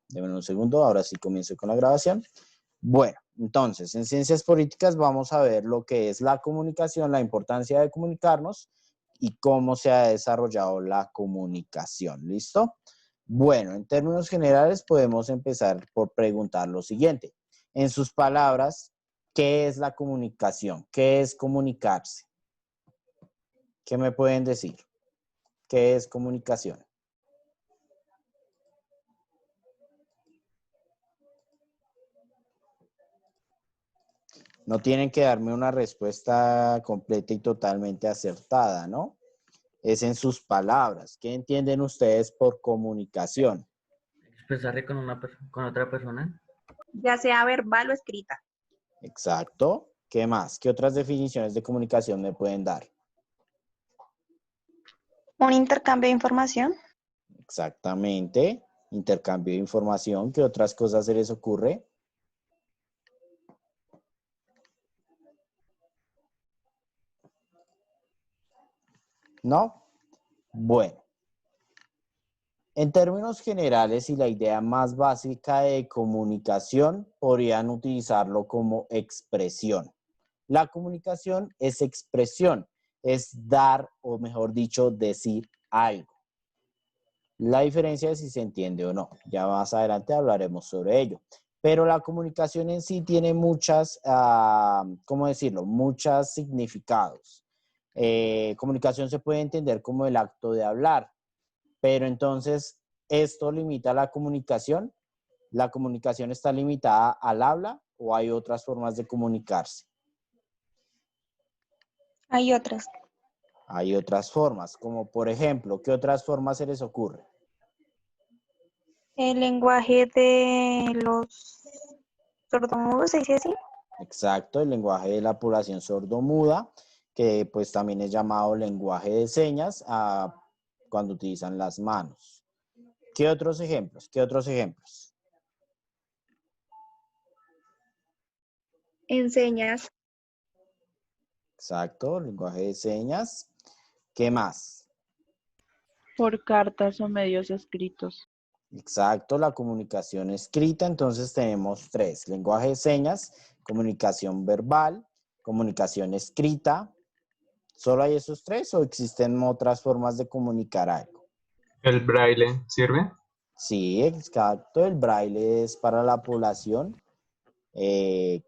Denme un segundo, ahora sí comienzo con la grabación. Bueno, entonces, en ciencias políticas vamos a ver lo que es la comunicación, la importancia de comunicarnos y cómo se ha desarrollado la comunicación. ¿Listo? Bueno, en términos generales podemos empezar por preguntar lo siguiente. En sus palabras, ¿qué es la comunicación? ¿Qué es comunicarse? ¿Qué me pueden decir? ¿Qué es comunicación? No tienen que darme una respuesta completa y totalmente acertada, ¿no? Es en sus palabras. ¿Qué entienden ustedes por comunicación? Expresarse con otra persona. Ya sea verbal o escrita. Exacto. ¿Qué más? ¿Qué otras definiciones de comunicación me pueden dar? Un intercambio de información. Exactamente. Intercambio de información. ¿Qué otras cosas se les ocurre? ¿No? Bueno. En términos generales y la idea más básica de comunicación, podrían utilizarlo como expresión. La comunicación es expresión, es dar o mejor dicho, decir algo. La diferencia es si se entiende o no. Ya más adelante hablaremos sobre ello. Pero la comunicación en sí tiene muchas, ¿cómo decirlo? Muchos significados. Comunicación se puede entender como el acto de hablar. Pero entonces, ¿esto limita la comunicación? ¿La comunicación está limitada al habla o hay otras formas de comunicarse? Hay otras. Hay otras formas, como por ejemplo, ¿qué otras formas se les ocurre? El lenguaje de los sordomudos, ¿se dice así? Exacto, el lenguaje de la población sordomuda, que pues también es llamado lenguaje de señas cuando utilizan las manos. ¿Qué otros ejemplos? ¿Qué otros ejemplos? Enseñas. Exacto, lenguaje de señas. ¿Qué más? Por cartas o medios escritos. Exacto, la comunicación escrita, entonces tenemos tres, lenguaje de señas, comunicación verbal, comunicación escrita. ¿Solo hay esos tres o existen otras formas de comunicar algo? ¿El braille sirve? Sí, exacto, el braille es para la población,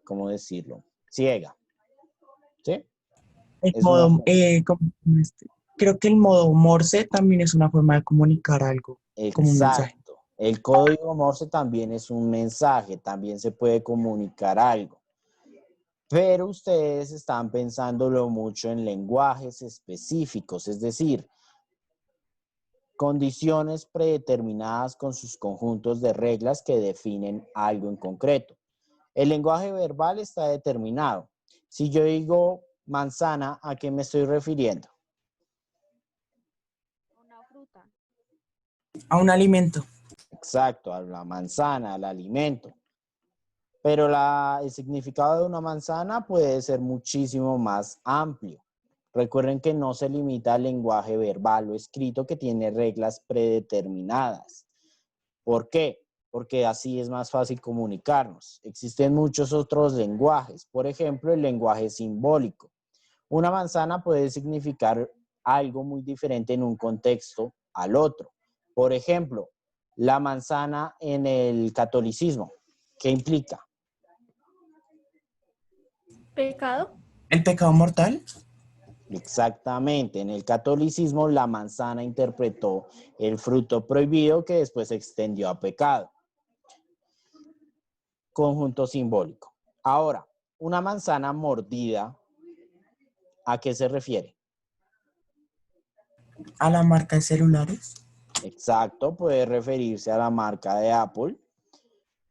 ¿cómo decirlo? Ciega, ¿sí? El Es una modo, forma. creo que el modo Morse también es una forma de comunicar algo, como un mensaje. Exacto. El código Morse también es un mensaje, también se puede comunicar algo. Pero ustedes están pensándolo mucho en lenguajes específicos, es decir, condiciones predeterminadas con sus conjuntos de reglas que definen algo en concreto. El lenguaje verbal está determinado. Si yo digo manzana, ¿a qué me estoy refiriendo? Una fruta. A un alimento. Exacto, a la manzana, al alimento. Pero el significado de una manzana puede ser muchísimo más amplio. Recuerden que no se limita al lenguaje verbal o escrito que tiene reglas predeterminadas. ¿Por qué? Porque así es más fácil comunicarnos. Existen muchos otros lenguajes. Por ejemplo, el lenguaje simbólico. Una manzana puede significar algo muy diferente en un contexto al otro. Por ejemplo, la manzana en el catolicismo. ¿Qué implica? Pecado. El pecado mortal. Exactamente, en el catolicismo la manzana interpretó el fruto prohibido que después se extendió a pecado. Conjunto simbólico. Ahora, una manzana mordida, ¿a qué se refiere? A la marca de celulares. Exacto, puede referirse a la marca de Apple,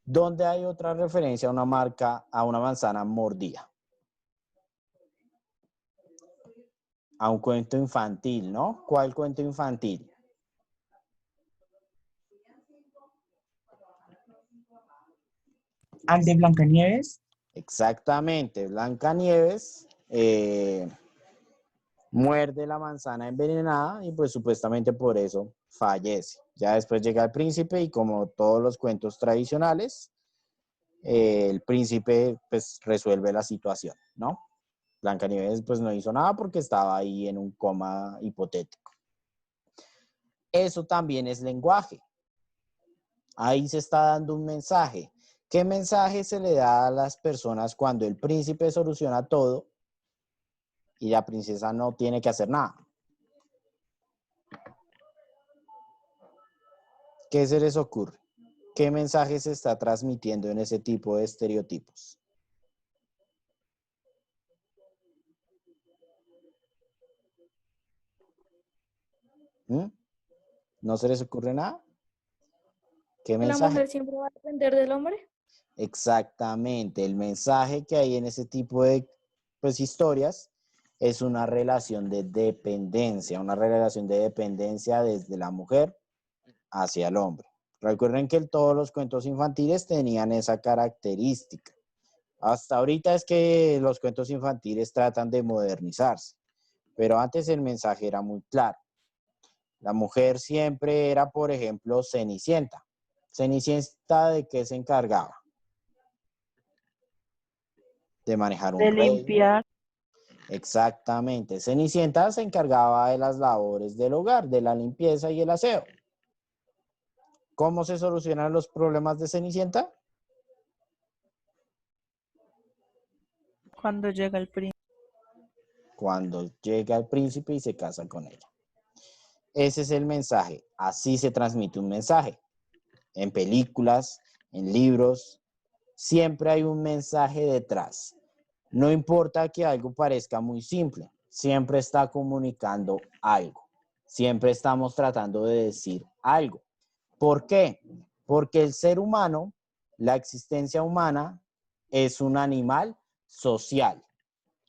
donde hay otra referencia a una marca, a una manzana mordida. A un cuento infantil, ¿no? ¿Cuál cuento infantil? Al de Blancanieves. Exactamente, Blancanieves muerde la manzana envenenada y pues supuestamente por eso fallece. Ya después llega el príncipe y como todos los cuentos tradicionales, el príncipe pues resuelve la situación, ¿no? Blancanieves pues no hizo nada porque estaba ahí en un coma hipotético. Eso también es lenguaje. Ahí se está dando un mensaje. ¿Qué mensaje se le da a las personas cuando el príncipe soluciona todo y la princesa no tiene que hacer nada? ¿Qué se les ocurre? ¿Qué mensaje se está transmitiendo en ese tipo de estereotipos? ¿Mm? ¿No se les ocurre nada? ¿Qué ¿Que la mensaje? mujer siempre va a depender del hombre? Exactamente. El mensaje que hay en ese tipo de pues, historias es una relación de dependencia desde la mujer hacia el hombre. Recuerden que todos los cuentos infantiles tenían esa característica. Hasta ahorita es que los cuentos infantiles tratan de modernizarse, pero antes el mensaje era muy claro. La mujer siempre era, por ejemplo, Cenicienta. ¿Cenicienta de qué se encargaba? De manejar un De reino. limpiar. Exactamente. Cenicienta se encargaba de las labores del hogar, de la limpieza y el aseo. ¿Cómo se solucionan los problemas de Cenicienta? Cuando llega el príncipe. Cuando llega el príncipe y se casa con ella. Ese es el mensaje. Así se transmite un mensaje. En películas, en libros, siempre hay un mensaje detrás. No importa que algo parezca muy simple, siempre está comunicando algo. Siempre estamos tratando de decir algo. ¿Por qué? Porque el ser humano, la existencia humana, es un animal social.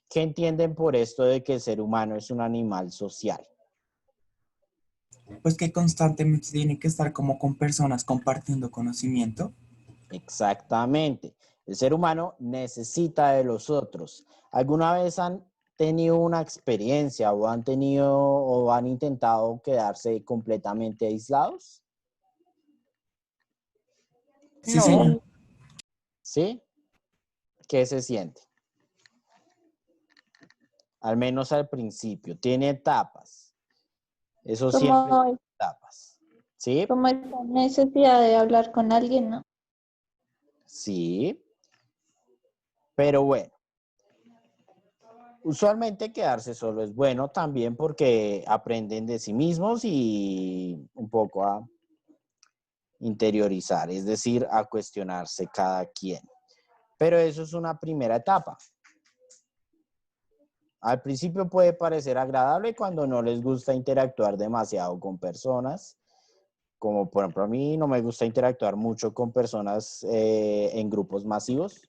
¿Qué entienden por esto de que el ser humano es un animal social? Pues que constantemente tiene que estar como con personas compartiendo conocimiento. Exactamente. El ser humano necesita de los otros. ¿Alguna vez han tenido una experiencia o han tenido o han intentado quedarse completamente aislados? Sí, No. señor. ¿Sí? ¿Qué se siente? Al menos al principio. Tiene etapas. Eso siempre Como, tiene etapas. ¿Sí? como esa necesidad de hablar con alguien, ¿no? Sí. Pero bueno. Usualmente quedarse solo es bueno también porque aprenden de sí mismos y un poco a interiorizar, es decir, a cuestionarse cada quien. Pero eso es una primera etapa. Al principio puede parecer agradable cuando no les gusta interactuar demasiado con personas, como por ejemplo a mí no me gusta interactuar mucho con personas en grupos masivos.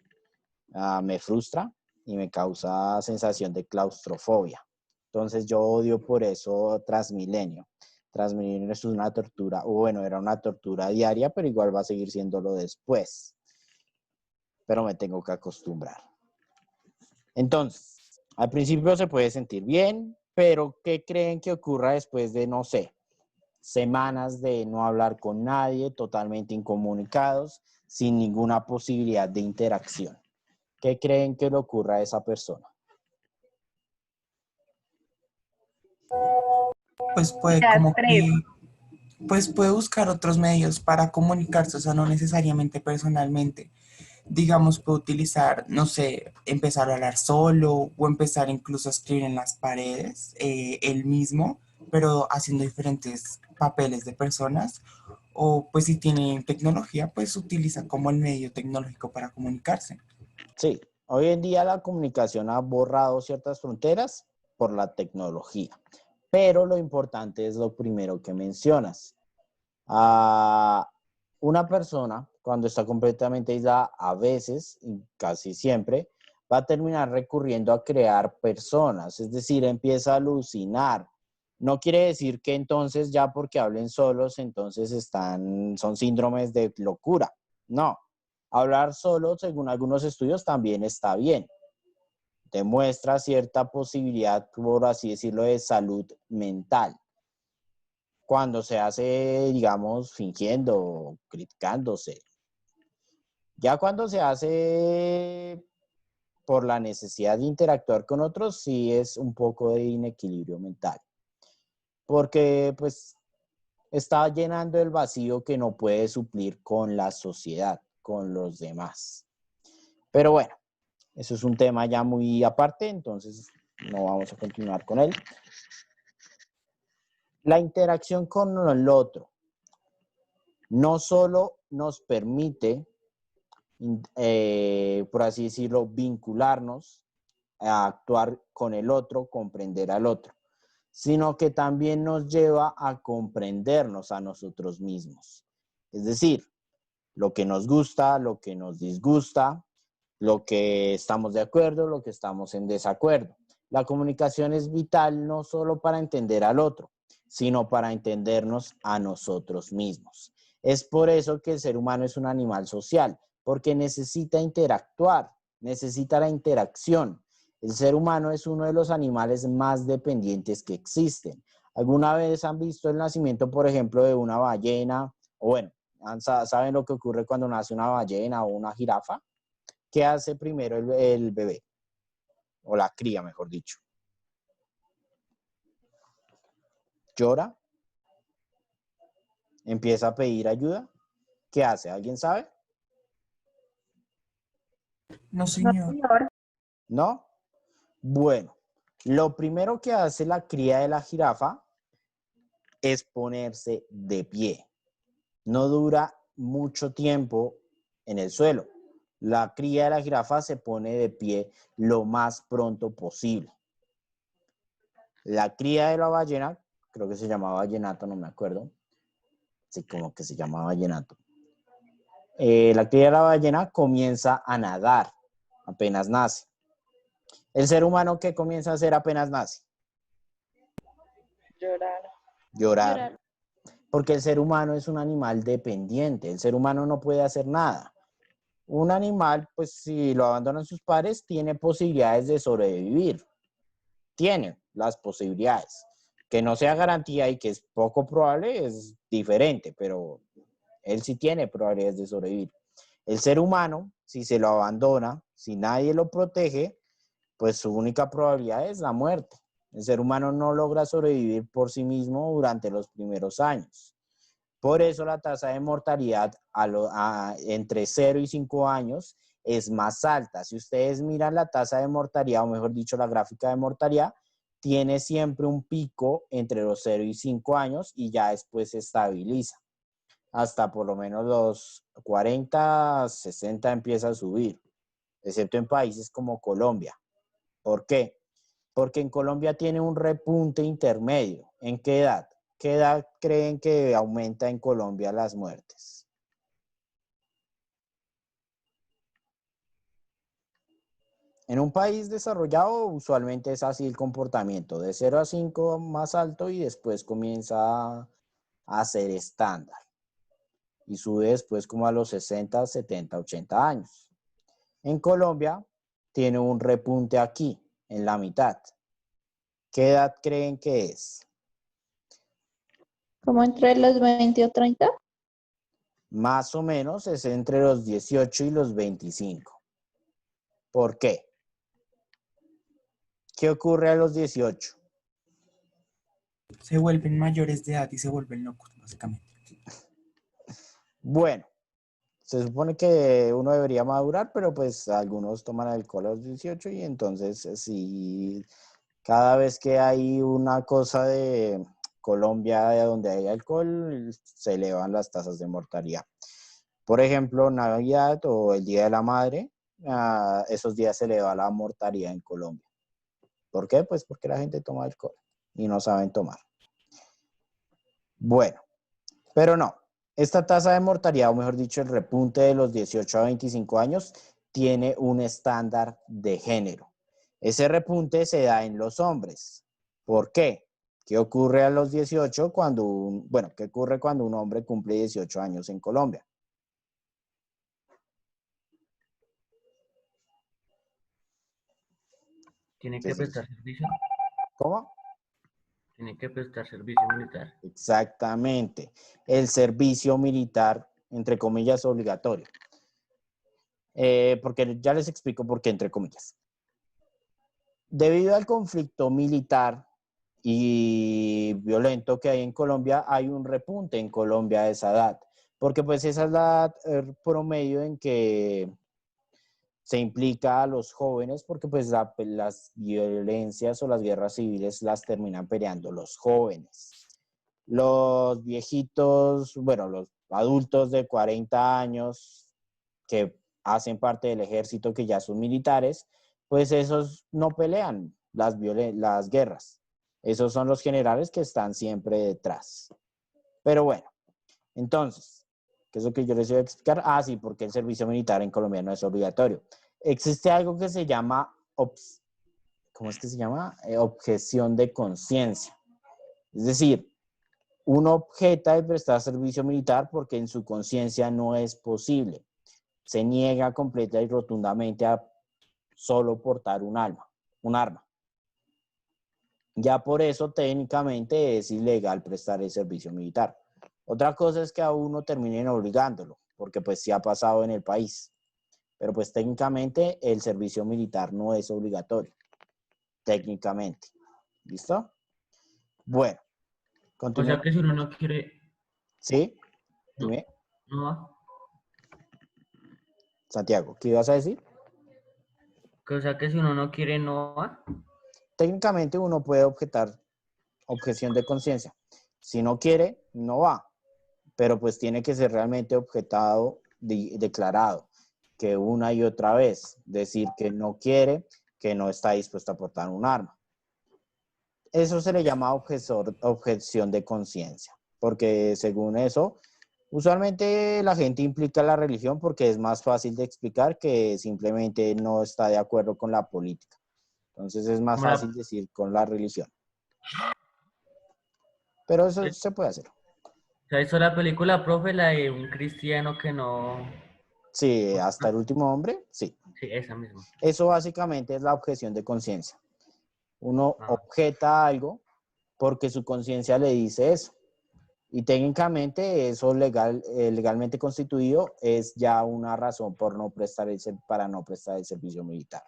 Me frustra y me causa sensación de claustrofobia. Entonces yo odio por eso Transmilenio. Transmilenio es una tortura, o bueno, era una tortura diaria, pero igual va a seguir siéndolo después. Pero me tengo que acostumbrar. Entonces, al principio se puede sentir bien, pero ¿qué creen que ocurra después de, no sé, semanas de no hablar con nadie, totalmente incomunicados, sin ninguna posibilidad de interacción? ¿Qué creen que le ocurra a esa persona? Pues puede Da como estrés. que, pues puede buscar otros medios para comunicarse, o sea, no necesariamente personalmente. Digamos, puede utilizar, no sé, empezar a hablar solo o empezar incluso a escribir en las paredes él mismo, pero haciendo diferentes papeles de personas. O pues si tiene tecnología, pues utiliza como el medio tecnológico para comunicarse. Sí, hoy en día la comunicación ha borrado ciertas fronteras por la tecnología, pero lo importante es lo primero que mencionas. Una persona, cuando está completamente aislada, a veces, y casi siempre, va a terminar recurriendo a crear personas, es decir, empieza a alucinar. No quiere decir que entonces ya porque hablen solos, entonces son síndromes de locura. No, hablar solo, según algunos estudios, también está bien. demuestra cierta posibilidad, por así decirlo, de salud mental. Cuando se hace, digamos, fingiendo o criticándose. Ya cuando se hace por la necesidad de interactuar con otros, sí es un poco de inequilibrio mental. Porque, pues, está llenando el vacío que no puede suplir con la sociedad, con los demás. Pero bueno, eso es un tema ya muy aparte, entonces no vamos a continuar con él. La interacción con el otro no solo nos permite, por así decirlo, vincularnos, a actuar con el otro, comprender al otro, sino que también nos lleva a comprendernos a nosotros mismos. Es decir, lo que nos gusta, lo que nos disgusta, lo que estamos de acuerdo, lo que estamos en desacuerdo. La comunicación es vital no solo para entender al otro, sino para entendernos a nosotros mismos. Es por eso que el ser humano es un animal social, porque necesita interactuar, necesita la interacción. El ser humano es uno de los animales más dependientes que existen. ¿Alguna vez han visto el nacimiento, por ejemplo, de una ballena? O bueno, ¿saben lo que ocurre cuando nace una ballena o una jirafa? ¿Qué hace primero el bebé? O la cría, mejor dicho. ¿Llora? ¿Empieza a pedir ayuda? ¿Qué hace? ¿Alguien sabe? No, No, señor. señor. ¿No? Bueno, lo primero que hace la cría de la jirafa es ponerse de pie. No dura mucho tiempo en el suelo. La cría de la jirafa se pone de pie lo más pronto posible. La cría de la ballena, creo que se llamaba vallenato, no me acuerdo. Sí, como que se llamaba vallenato. La cría de la ballena comienza a nadar apenas nace. El ser humano, ¿qué comienza a hacer apenas nace? Llorar. Llorar. Porque el ser humano es un animal dependiente. El ser humano no puede hacer nada. Un animal, pues si lo abandonan sus padres, tiene posibilidades de sobrevivir. Tiene las posibilidades. Que no sea garantía y que es poco probable es diferente, pero él sí tiene probabilidades de sobrevivir. El ser humano, si se lo abandona, si nadie lo protege, pues su única probabilidad es la muerte. El ser humano no logra sobrevivir por sí mismo durante los primeros años. Por eso la tasa de mortalidad entre 0 y 5 años es más alta. Si ustedes miran la tasa de mortalidad, o mejor dicho, la gráfica de mortalidad, tiene siempre un pico entre los 0 y 5 años y ya después se estabiliza. Hasta por lo menos los 40, 60 empieza a subir, excepto en países como Colombia. ¿Por qué? Porque en Colombia tiene un repunte intermedio. ¿En qué edad? ¿Qué edad creen que aumenta en Colombia las muertes? En un país desarrollado usualmente es así el comportamiento, de 0 a 5 más alto y después comienza a ser estándar. Y sube después como a los 60, 70, 80 años. En Colombia tiene un repunte aquí, en la mitad. ¿Qué edad creen que es? ¿Como entre los 20 o 30? Más o menos es entre los 18 y los 25. ¿Por qué? ¿Qué ocurre a los 18? Se vuelven mayores de edad y se vuelven locos, básicamente. Bueno, se supone que uno debería madurar, pero pues algunos toman alcohol a los 18 y entonces si cada vez que hay una cosa de Colombia donde hay alcohol, se elevan las tasas de mortalidad. Por ejemplo, Navidad o el Día de la Madre, esos días se eleva la mortalidad en Colombia. ¿Por qué? Pues porque la gente toma alcohol y no saben tomar. Bueno, pero no. Esta tasa de mortalidad, o mejor dicho, el repunte de los 18 a 25 años, tiene un estándar de género. Ese repunte se da en los hombres. ¿Por qué? ¿Qué ocurre a los 18 cuando qué ocurre cuando un hombre cumple 18 años en Colombia? Tiene ¿Qué que es eso? prestar servicio. ¿Cómo? Tiene que prestar servicio militar. Exactamente. El servicio militar, entre comillas, obligatorio. Porque ya les explico por qué, entre comillas. Debido al conflicto militar y violento que hay en Colombia, hay un repunte en Colombia a esa edad, porque pues esa es la promedio en que se implica a los jóvenes, porque pues las violencias o las guerras civiles las terminan peleando los jóvenes. Los viejitos, bueno, los adultos de 40 años que hacen parte del ejército, que ya son militares, pues esos no pelean las guerras. Esos son los generales que están siempre detrás. Pero bueno, entonces, ¿qué es lo que yo les voy a explicar? Ah, sí, porque el servicio militar en Colombia no es obligatorio. Existe algo que se llama, ¿cómo es que se llama? Objeción de conciencia. Es decir, uno objeta de prestar servicio militar porque en su conciencia no es posible. Se niega completa y rotundamente a solo portar un arma. Ya por eso técnicamente es ilegal prestar el servicio militar. Otra cosa es que a uno terminen obligándolo, porque pues sí ha pasado en el país. Pero pues técnicamente el servicio militar no es obligatorio. Técnicamente. ¿Listo? Bueno, O continuemos. sea que si uno no quiere, ¿Sí? no, Dime, no va. Santiago, ¿qué ibas a decir? O sea que si uno no quiere, no va. Técnicamente uno puede objetar objeción de conciencia. Si no quiere, no va. Pero pues tiene que ser realmente objetado, declarado, que una y otra vez decir que no quiere, que no está dispuesto a portar un arma. Eso se le llama objeción de conciencia, porque según eso, usualmente la gente implica la religión porque es más fácil de explicar que simplemente no está de acuerdo con la política. Entonces es más Como la, fácil decir con la religión. Pero eso se puede hacer. ¿se hizo la película, profe, la de un cristiano que no? Sí, hasta el último hombre, sí. Sí, esa misma. Eso básicamente es la objeción de conciencia. Uno Ah, objeta algo porque su conciencia le dice eso. Y técnicamente eso legalmente constituido es ya una razón para no prestar el servicio militar.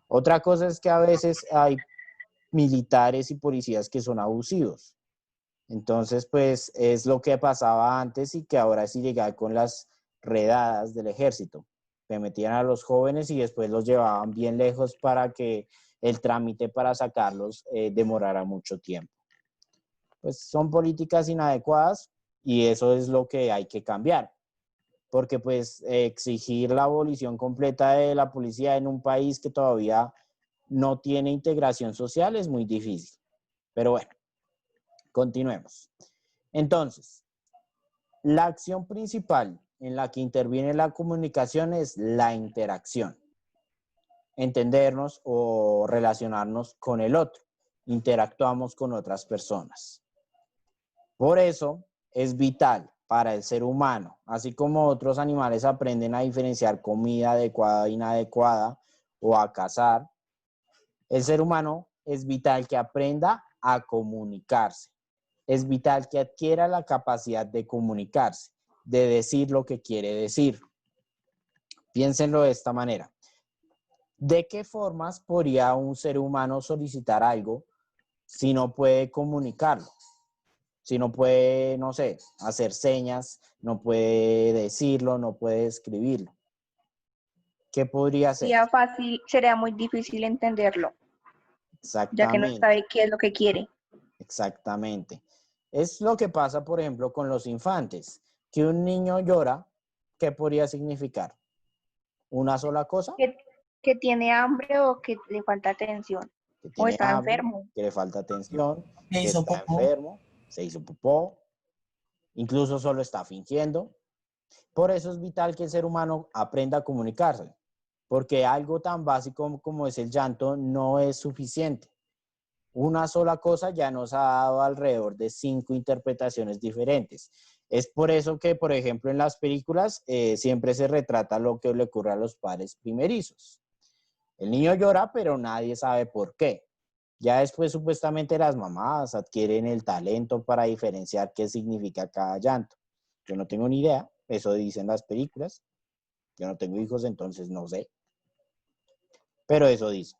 Otra cosa es que a veces hay militares y policías que son abusivos. Entonces, pues es lo que pasaba antes y que ahora es ilegal con las redadas del ejército. Que metían a los jóvenes y después los llevaban bien lejos para que el trámite para sacarlos demorara mucho tiempo. Pues son políticas inadecuadas y eso es lo que hay que cambiar. Porque pues exigir la abolición completa de la policía en un país que todavía no tiene integración social es muy difícil. Pero bueno, continuemos. Entonces, la acción principal en la que interviene la comunicación es la interacción. Entendernos o relacionarnos con el otro. Interactuamos con otras personas. Por eso es vital para el ser humano, así como otros animales aprenden a diferenciar comida adecuada e inadecuada o a cazar, el ser humano es vital que aprenda a comunicarse. Es vital que adquiera la capacidad de comunicarse, de decir lo que quiere decir. Piénsenlo de esta manera. ¿De qué formas podría un ser humano solicitar algo si no puede comunicarlo? Si no puede, no sé, hacer señas, no puede decirlo, no puede escribirlo. ¿Qué podría hacer? Sería fácil, sería muy difícil entenderlo, ya que no Exactamente, sabe qué es lo que quiere. exactamente. Es lo que pasa, por ejemplo, con los infantes. Que un niño llora, ¿qué podría significar? ¿Una sola cosa? Que tiene hambre o que le falta atención, Que o tiene está hambre, enfermo. que le falta atención, Me que hizo está popó. enfermo, se hizo popó, incluso solo está fingiendo. Por eso es vital que el ser humano aprenda a comunicarse, porque algo tan básico como es el llanto no es suficiente. Una sola cosa ya nos ha dado alrededor de 5 interpretaciones diferentes. Es por eso que, por ejemplo, en las películas siempre se retrata lo que le ocurre a los padres primerizos. El niño llora, pero nadie sabe por qué. Ya después, supuestamente, las mamás adquieren el talento para diferenciar qué significa cada llanto. Yo no tengo ni idea, eso dicen las películas. Yo no tengo hijos, entonces no sé. Pero eso dice.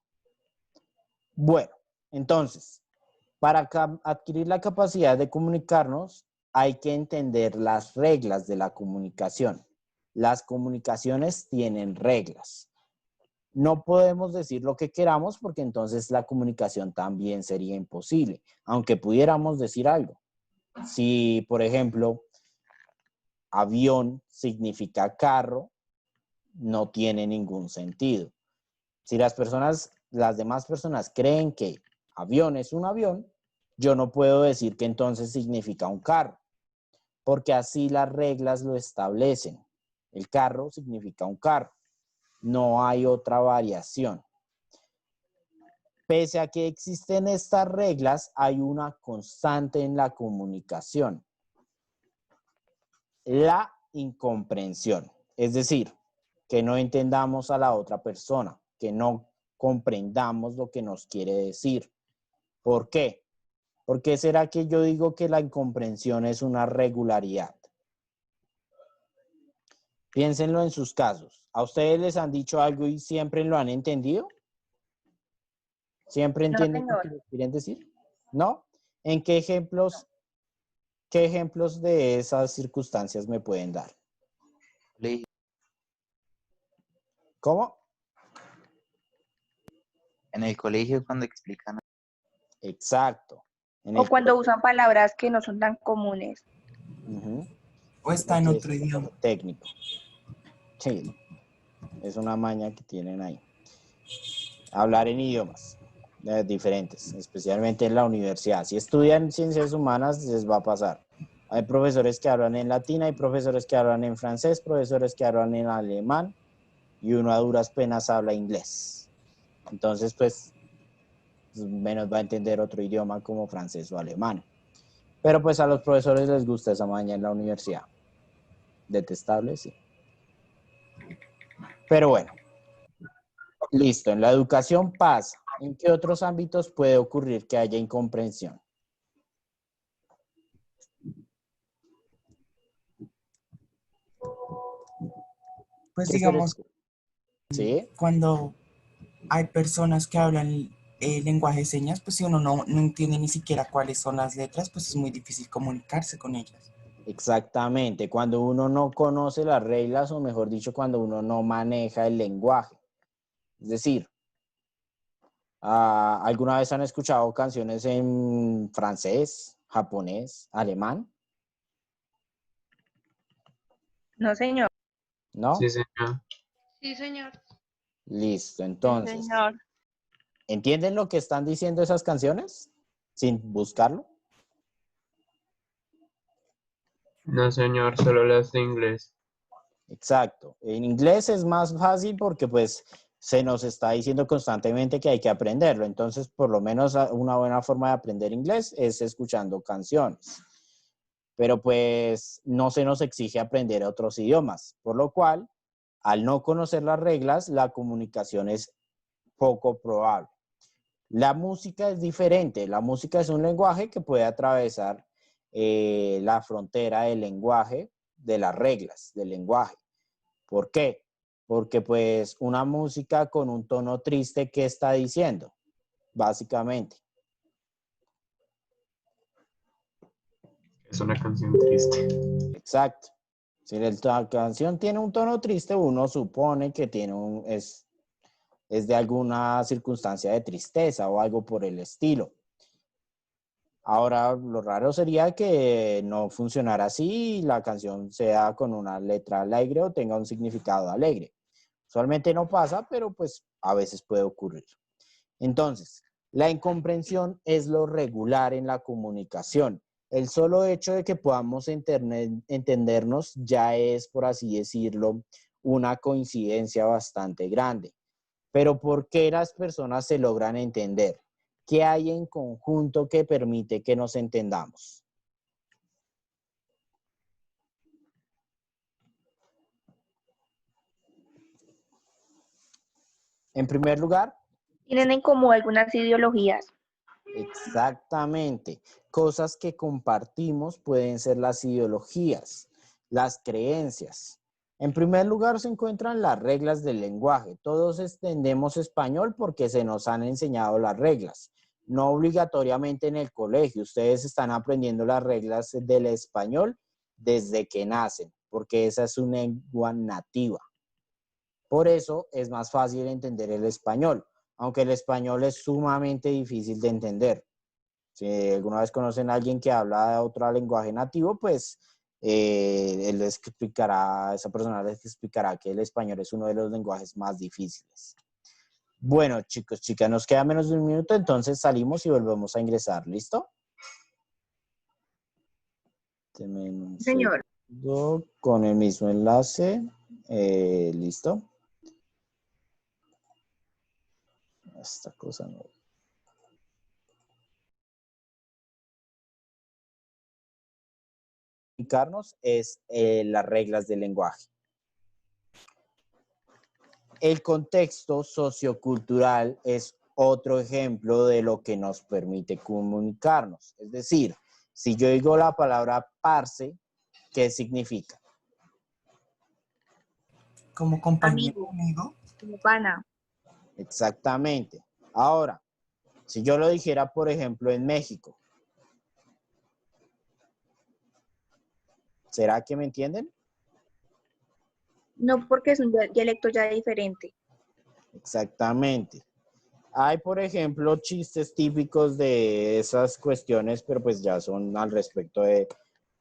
Bueno, entonces, para adquirir la capacidad de comunicarnos, hay que entender las reglas de la comunicación. Las comunicaciones tienen reglas. No podemos decir lo que queramos porque entonces la comunicación también sería imposible, aunque pudiéramos decir algo. Si, por ejemplo, avión significa carro, no tiene ningún sentido. Si las demás personas creen que avión es un avión, yo no puedo decir que entonces significa un carro, porque así las reglas lo establecen. El carro significa un carro. No hay otra variación. Pese a que existen estas reglas, hay una constante en la comunicación. La incomprensión. Es decir, que no entendamos a la otra persona, que no comprendamos lo que nos quiere decir. ¿Por qué? ¿Por qué será que yo digo que la incomprensión es una regularidad? Piénsenlo en sus casos. ¿A ustedes les han dicho algo y siempre lo han entendido? ¿Siempre No, entienden lo que señor. les quieren decir? ¿No? ¿En qué ejemplos de esas circunstancias me pueden dar? ¿Cómo? En el colegio cuando explican. Exacto. En O el cuando usan palabras que no son tan comunes. O está en otro idioma. Técnico. Sí, es una maña que tienen ahí. Hablar en idiomas diferentes, especialmente en la universidad. Si estudian ciencias humanas, les va a pasar. Hay profesores que hablan en latín, hay profesores que hablan en francés, profesores que hablan en alemán, y uno a duras penas habla inglés. Entonces, pues, menos va a entender otro idioma como francés o alemán. Pero pues a los profesores les gusta esa maña en la universidad. Detestable, sí. Pero bueno, listo. En la educación pasa. ¿En qué otros ámbitos puede ocurrir que haya incomprensión? Pues ¿Qué se les digamos, ocurre? ¿Sí? cuando hay personas que hablan lenguaje de señas, pues si uno no entiende ni siquiera cuáles son las letras, pues es muy difícil comunicarse con ellas. Exactamente. Cuando uno no conoce las reglas, o mejor dicho, cuando uno no maneja el lenguaje. Es decir, ¿alguna vez han escuchado canciones en francés, japonés, alemán? No, señor. ¿No? Sí, señor. Sí, señor. Listo. Sí, Entonces, señor. ¿entienden lo que están diciendo esas canciones? Sin buscarlo. No, señor, solo las de inglés. Exacto. En inglés es más fácil porque pues se nos está diciendo constantemente que hay que aprenderlo. Entonces, por lo menos una buena forma de aprender inglés es escuchando canciones. Pero pues no se nos exige aprender otros idiomas, por lo cual, al no conocer las reglas, la comunicación es poco probable. La música es diferente. La música es un lenguaje que puede atravesar la frontera del lenguaje, de las reglas del lenguaje. ¿Por qué? Porque pues una música con un tono triste, ¿qué está diciendo? Básicamente. Es una canción triste. Exacto. Si la canción tiene un tono triste, uno supone que es de alguna circunstancia de tristeza o algo por el estilo. Ahora, lo raro sería que no funcionara así y la canción sea con una letra alegre o tenga un significado alegre. Usualmente no pasa, pero pues a veces puede ocurrir. Entonces, la incomprensión es lo regular en la comunicación. El solo hecho de que podamos entendernos ya es, por así decirlo, una coincidencia bastante grande. Pero ¿por qué las personas se logran entender? ¿Qué hay en conjunto que permite que nos entendamos? En primer lugar, Tienen en común algunas ideologías. exactamente. Cosas que compartimos pueden ser las ideologías, las creencias. En primer lugar se encuentran las reglas del lenguaje. Todos entendemos español porque se nos han enseñado las reglas. No obligatoriamente en el colegio. Ustedes están aprendiendo las reglas del español desde que nacen, porque esa es una lengua nativa. Por eso es más fácil entender el español, aunque el español es sumamente difícil de entender. Si alguna vez conocen a alguien que habla de otro lenguaje nativo, pues él les explicará, esa persona les explicará que el español es uno de los lenguajes más difíciles. Bueno, chicos, chicas, nos queda menos de un minuto, entonces salimos y volvemos a ingresar. ¿Listo? Señor. Con el mismo enlace. ¿Listo? Esta cosa no. Comunicarnos es las reglas del lenguaje. El contexto sociocultural es otro ejemplo de lo que nos permite comunicarnos. Es decir, si yo digo la palabra parce, ¿qué significa? Como compañero, amigo. Como pana. Exactamente. Ahora, si yo lo dijera, por ejemplo, en México, ¿será que me entienden? No, porque es un dialecto ya diferente. Exactamente. Hay, por ejemplo, chistes típicos de esas cuestiones, pero pues ya son al respecto de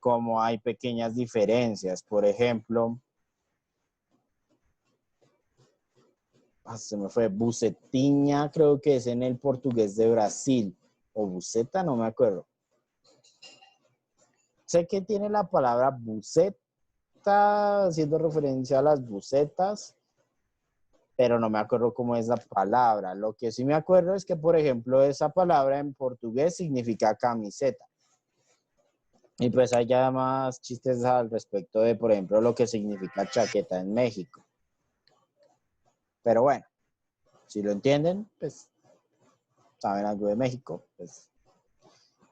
cómo hay pequeñas diferencias. Por ejemplo, se me fue, bucetiña, creo que es en el portugués de Brasil, o buceta, no me acuerdo. Sé que tiene la palabra buceta, haciendo referencia a las bucetas, pero no me acuerdo cómo es la palabra. Lo que sí me acuerdo es que, por ejemplo, esa palabra en portugués significa camiseta. Y pues hay ya más chistes al respecto de, por ejemplo, lo que significa chaqueta en México. Pero bueno, si lo entienden, pues saben algo de México, pues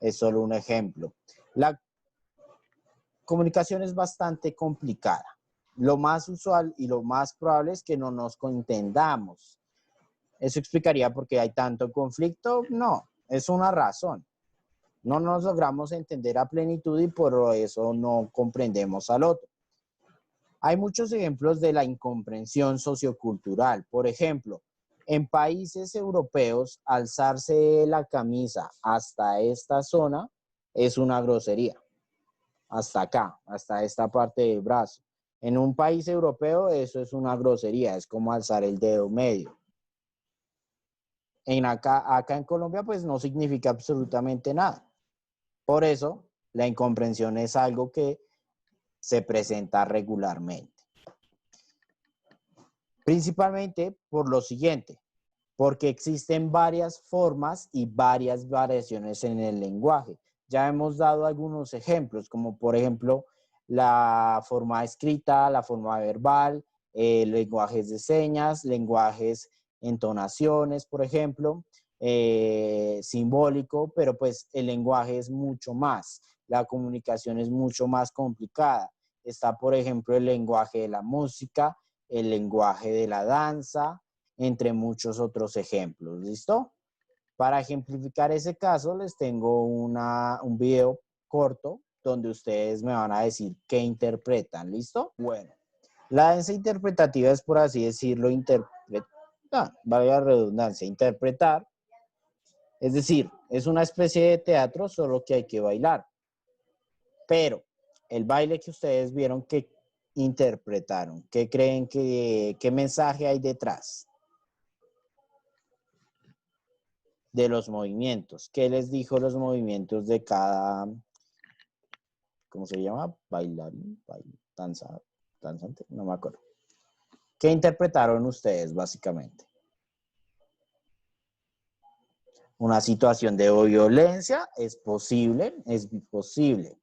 es solo un ejemplo. La comunicación es bastante complicada. Lo más usual y lo más probable es que no nos entendamos. ¿Eso explicaría por qué hay tanto conflicto? No, es una razón. No nos logramos entender a plenitud y por eso no comprendemos al otro. Hay muchos ejemplos de la incomprensión sociocultural. Por ejemplo, en países europeos, alzarse la camisa hasta esta zona es una grosería. Hasta acá, hasta esta parte del brazo. En un país europeo eso es una grosería, es como alzar el dedo medio. Acá en Colombia pues no significa absolutamente nada. Por eso la incomprensión es algo que se presenta regularmente. Principalmente por lo siguiente, porque existen varias formas y varias variaciones en el lenguaje. Ya hemos dado algunos ejemplos, como por ejemplo la forma escrita, la forma verbal, lenguajes de señas, lenguajes, entonaciones, por ejemplo, simbólico, pero pues el lenguaje es mucho más, la comunicación es mucho más complicada. Está, por ejemplo, el lenguaje de la música, el lenguaje de la danza, entre muchos otros ejemplos. ¿Listo? Para ejemplificar ese caso, les tengo un video corto donde ustedes me van a decir qué interpretan. ¿Listo? Bueno, la danza interpretativa es, por así decirlo, vaya la redundancia, interpretar. Es decir, es una especie de teatro, solo que hay que bailar. Pero el baile que ustedes vieron, ¿qué interpretaron? ¿Qué creen qué mensaje hay detrás de los movimientos? ¿Qué les dijo los movimientos de cada, ¿cómo se llama? Bailarín, danzante, no me acuerdo. ¿Qué interpretaron ustedes, básicamente? Una situación de violencia, es posible, es posible.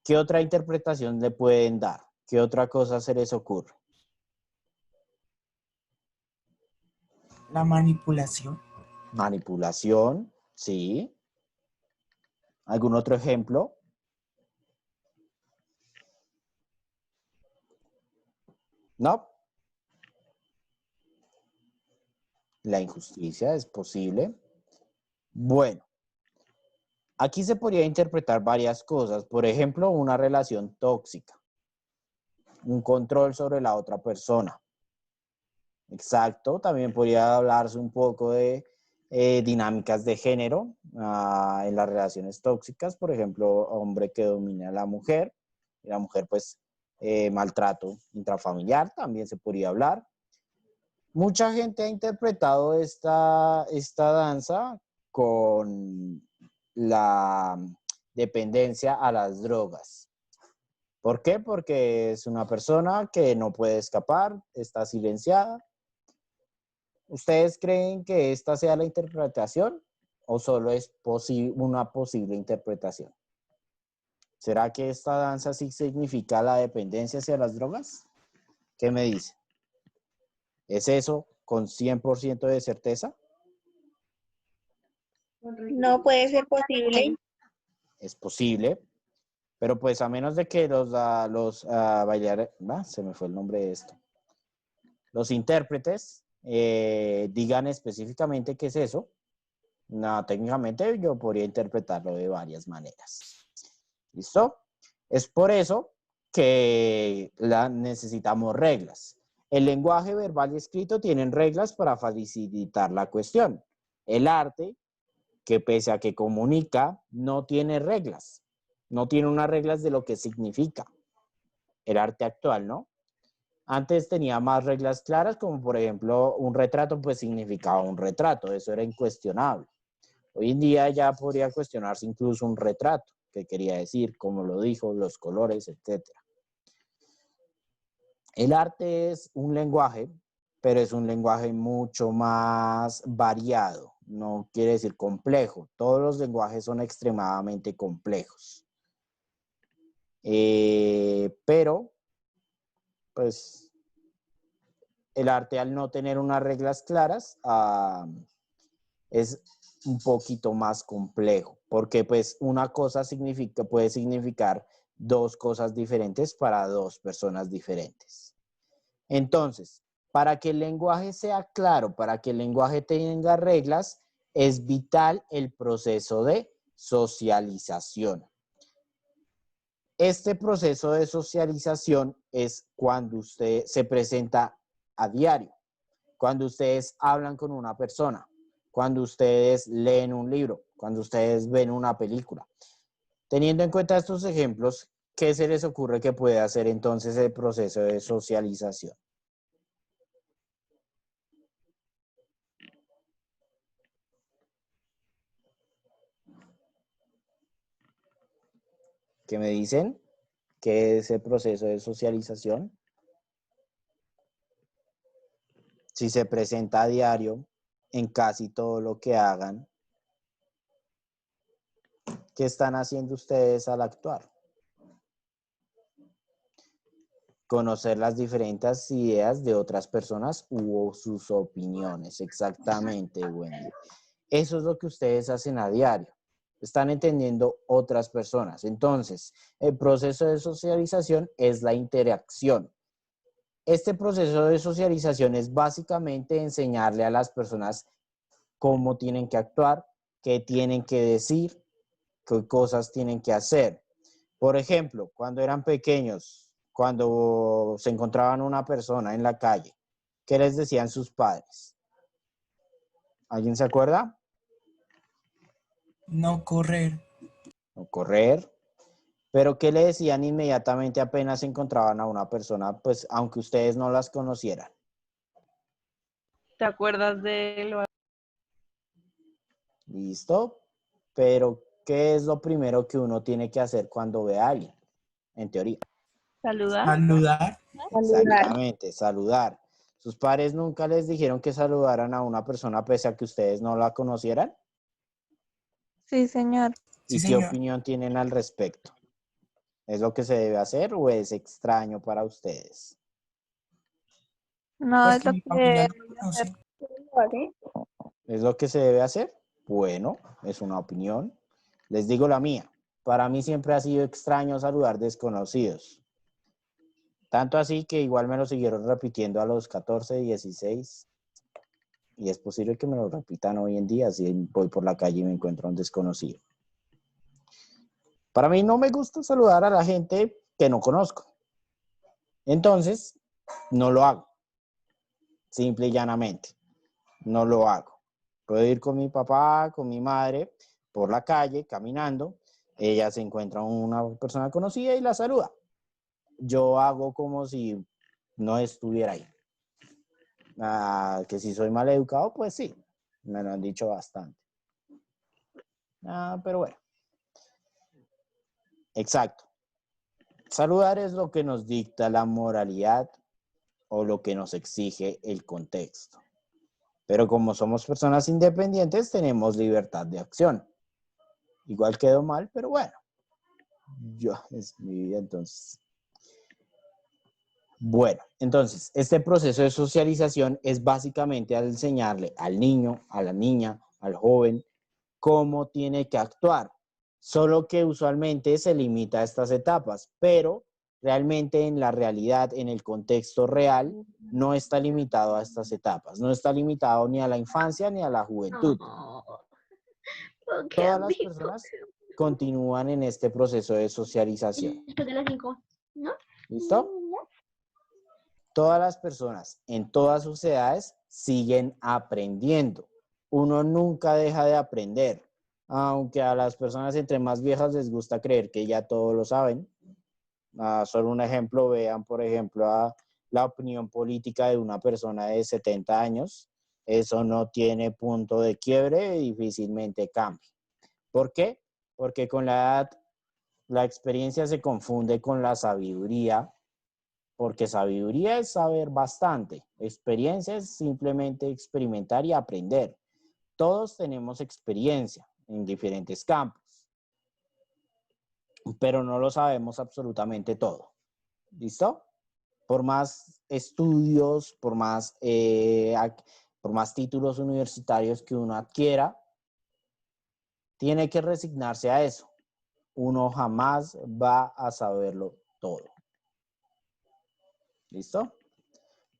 ¿Qué otra interpretación le pueden dar? ¿Qué otra cosa se les ocurre? La manipulación. Manipulación, sí. ¿Algún otro ejemplo? No. La injusticia es posible. Bueno, aquí se podría interpretar varias cosas. Por ejemplo, una relación tóxica, un control sobre la otra persona. Exacto, también podría hablarse un poco de dinámicas de género en las relaciones tóxicas, por ejemplo, hombre que domina a la mujer, y la mujer pues maltrato intrafamiliar, también se podría hablar. Mucha gente ha interpretado esta danza con la dependencia a las drogas. ¿Por qué? Porque es una persona que no puede escapar, está silenciada. ¿Ustedes creen que esta sea la interpretación o solo es una posible interpretación? ¿Será que esta danza sí significa la dependencia hacia las drogas? ¿Qué me dice? ¿Es eso con 100% de certeza? No puede ser posible. Es posible, pero pues a menos de que los bailarines, se me fue el nombre de esto, los intérpretes digan específicamente qué es eso, no, técnicamente yo podría interpretarlo de varias maneras. ¿Listo? Es por eso que necesitamos reglas. El lenguaje verbal y escrito tienen reglas para facilitar la cuestión. El arte, que pese a que comunica, no tiene reglas. No tiene unas reglas de lo que significa. El arte actual, ¿no? Antes tenía más reglas claras, como por ejemplo un retrato, pues significaba un retrato, eso era incuestionable. Hoy en día ya podría cuestionarse incluso un retrato, qué quería decir, cómo lo dijo, los colores, etc. El arte es un lenguaje, pero es un lenguaje mucho más variado, no quiere decir complejo. Todos los lenguajes son extremadamente complejos. Pero, pues, el arte al no tener unas reglas claras es un poquito más complejo, porque pues una cosa puede significar dos cosas diferentes para dos personas diferentes. Entonces, para que el lenguaje sea claro, para que el lenguaje tenga reglas, es vital el proceso de socialización. Este proceso de socialización es cuando usted se presenta a diario, cuando ustedes hablan con una persona, cuando ustedes leen un libro, cuando ustedes ven una película. Teniendo en cuenta estos ejemplos, ¿qué se les ocurre que puede hacer entonces el proceso de socialización? ¿Qué me dicen? ¿Qué es el proceso de socialización? Si se presenta a diario en casi todo lo que hagan, ¿qué están haciendo ustedes al actuar? Conocer las diferentes ideas de otras personas u sus opiniones. Exactamente, Wendy. Eso es lo que ustedes hacen a diario. Están entendiendo otras personas. Entonces, el proceso de socialización es la interacción. Este proceso de socialización es básicamente enseñarle a las personas cómo tienen que actuar, qué tienen que decir, qué cosas tienen que hacer. Por ejemplo, cuando eran pequeños, cuando se encontraban una persona en la calle, ¿qué les decían sus padres? ¿Alguien se acuerda? No correr. No correr. Pero ¿qué le decían inmediatamente apenas se encontraban a una persona, pues aunque ustedes no las conocieran? ¿Te acuerdas de lo? ¿Listo? Pero ¿qué es lo primero que uno tiene que hacer cuando ve a alguien? En teoría. Saludar. Saludar. Exactamente, saludar. ¿Sus padres nunca les dijeron que saludaran a una persona pese a que ustedes no la conocieran? Sí, señor. ¿Y Sí, qué señor. opinión tienen al respecto? ¿Es lo que se debe hacer o es extraño para ustedes? No Pues es que lo mi que familia debe lo conoce. hacer. ¿Vale? ¿Es lo que se debe hacer? Bueno, es una opinión. Les digo la mía. Para mí siempre ha sido extraño saludar desconocidos. Tanto así que igual me lo siguieron repitiendo a los 14, 16. Y es posible que me lo repitan hoy en día si voy por la calle y me encuentro a un desconocido. Para mí no me gusta saludar a la gente que no conozco. Entonces, no lo hago. Simple y llanamente. No lo hago. Puedo ir con mi papá, con mi madre, por la calle, caminando. Ella se encuentra una persona conocida y la saluda. Yo hago como si no estuviera ahí. Que si soy mal educado, pues sí. Me lo han dicho bastante. Pero bueno. Exacto. Saludar es lo que nos dicta la moralidad o lo que nos exige el contexto. Pero como somos personas independientes, tenemos libertad de acción. Igual quedó mal, pero bueno. Es mi vida entonces. Bueno, entonces, este proceso de socialización es básicamente al enseñarle al niño, a la niña, al joven, cómo tiene que actuar. Solo que usualmente se limita a estas etapas, pero realmente en la realidad, en el contexto real, no está limitado a estas etapas. No está limitado ni a la infancia ni a la juventud. Todas las personas continúan en este proceso de socialización. Después de las 5, ¿no? ¿Listo? Todas las personas en todas sus edades siguen aprendiendo. Uno nunca deja de aprender, aunque a las personas entre más viejas les gusta creer que ya todo lo saben. Solo un ejemplo, vean por ejemplo a la opinión política de una persona de 70 años. Eso no tiene punto de quiebre y difícilmente cambia. ¿Por qué? Porque con la edad la experiencia se confunde con la sabiduría, porque sabiduría es saber bastante, experiencia es simplemente experimentar y aprender. Todos tenemos experiencia en diferentes campos, pero no lo sabemos absolutamente todo. ¿Listo? Por más estudios, por más títulos universitarios que uno adquiera, tiene que resignarse a eso. Uno jamás va a saberlo todo. ¿Listo?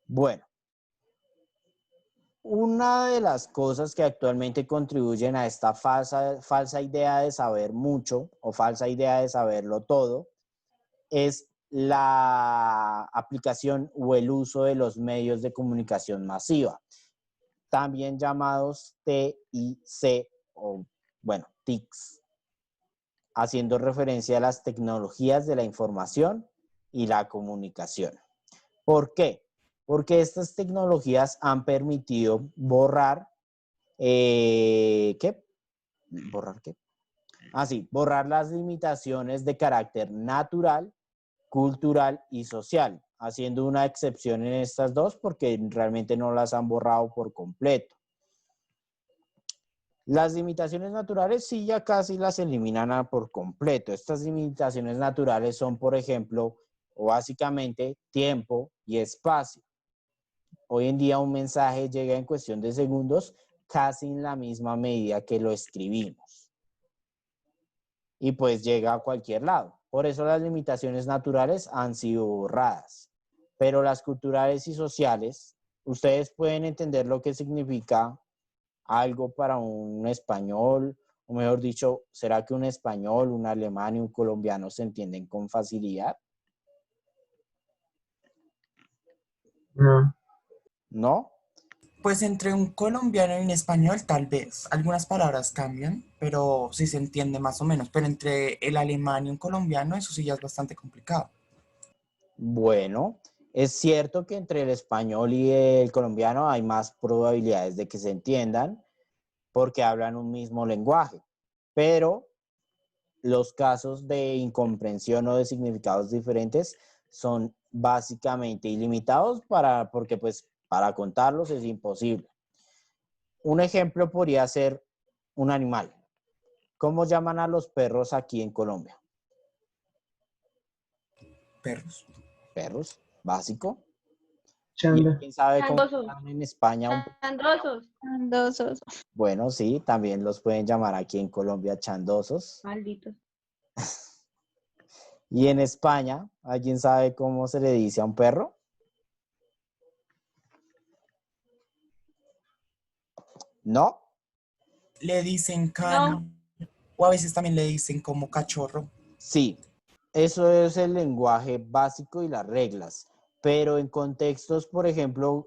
Bueno, una de las cosas que actualmente contribuyen a esta falsa idea de saber mucho o falsa idea de saberlo todo es la aplicación o el uso de los medios de comunicación masiva, también llamados TIC o, bueno, TICs, haciendo referencia a las tecnologías de la información y la comunicación. ¿Por qué? Porque estas tecnologías han permitido borrar, ¿qué? ¿Borrar qué? Borrar las limitaciones de carácter natural, cultural y social, haciendo una excepción en estas dos porque realmente no las han borrado por completo. Las limitaciones naturales sí ya casi las eliminan por completo. Estas limitaciones naturales son, por ejemplo, o básicamente tiempo y espacio. Hoy en día un mensaje llega en cuestión de segundos, casi en la misma medida que lo escribimos. Y pues llega a cualquier lado. Por eso las limitaciones naturales han sido borradas. Pero las culturales y sociales, ustedes pueden entender lo que significa algo para un español, o mejor dicho, ¿será que un español, un alemán y un colombiano se entienden con facilidad? No. ¿No? Pues entre un colombiano y un español tal vez. Algunas palabras cambian, pero sí se entiende más o menos. Pero entre el alemán y un colombiano eso sí ya es bastante complicado. Bueno, es cierto que entre el español y el colombiano hay más probabilidades de que se entiendan porque hablan un mismo lenguaje, pero los casos de incomprensión o de significados diferentes son básicamente ilimitados porque pues para contarlos es imposible. Un ejemplo podría ser un animal. ¿Cómo llaman a los perros aquí en Colombia? Perros. Perros, básico. Chanda. ¿Quién sabe cómo Chandosos. llaman en España? Chandosos. Chandosos. Bueno, sí, también los pueden llamar aquí en Colombia chandosos. Malditos. Y en España, ¿alguien sabe cómo se le dice a un perro? ¿No? Le dicen cano. O a veces también le dicen como cachorro. Sí, eso es el lenguaje básico y las reglas. Pero en contextos, por ejemplo,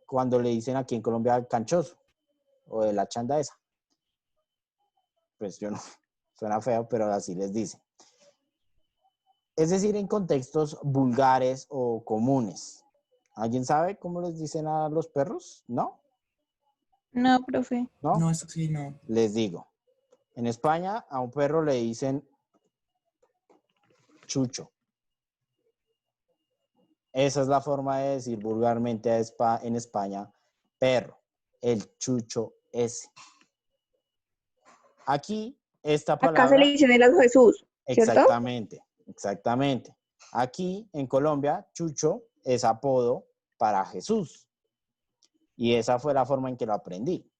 cuando le dicen aquí en Colombia canchoso o de la chanda esa, pues yo no, suena feo, pero así les dicen. Es decir, en contextos vulgares o comunes. ¿Alguien sabe cómo les dicen a los perros? ¿No? No, profe. ¿No? No, eso sí, no. Les digo. En España a un perro le dicen chucho. Esa es la forma de decir vulgarmente en España perro. El chucho ese. Aquí, esta Acá se le palabra... dice en el Jesús, ¿cierto? Exactamente, exactamente. Aquí en Colombia, chucho es apodo para Jesús. Y esa fue la forma en que lo aprendí.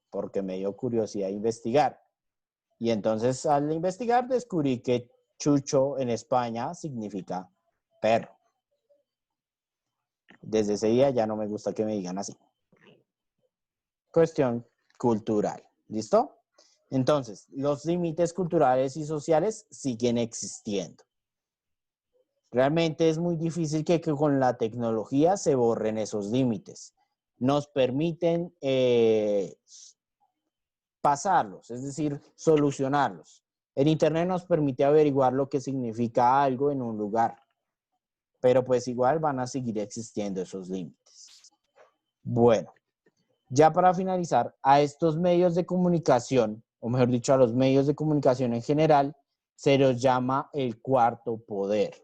Porque me dio curiosidad investigar. Y entonces al investigar descubrí que chucho en España significa perro. Desde ese día ya no me gusta que me digan así. Cuestión cultural. ¿Listo? Entonces, los límites culturales y sociales siguen existiendo. Realmente es muy difícil que con la tecnología se borren esos límites. Nos permiten pasarlos, es decir, solucionarlos. El Internet nos permite averiguar lo que significa algo en un lugar, pero pues igual van a seguir existiendo esos límites. Bueno, ya para finalizar, a estos medios de comunicación, o mejor dicho, a los medios de comunicación en general, se los llama el cuarto poder.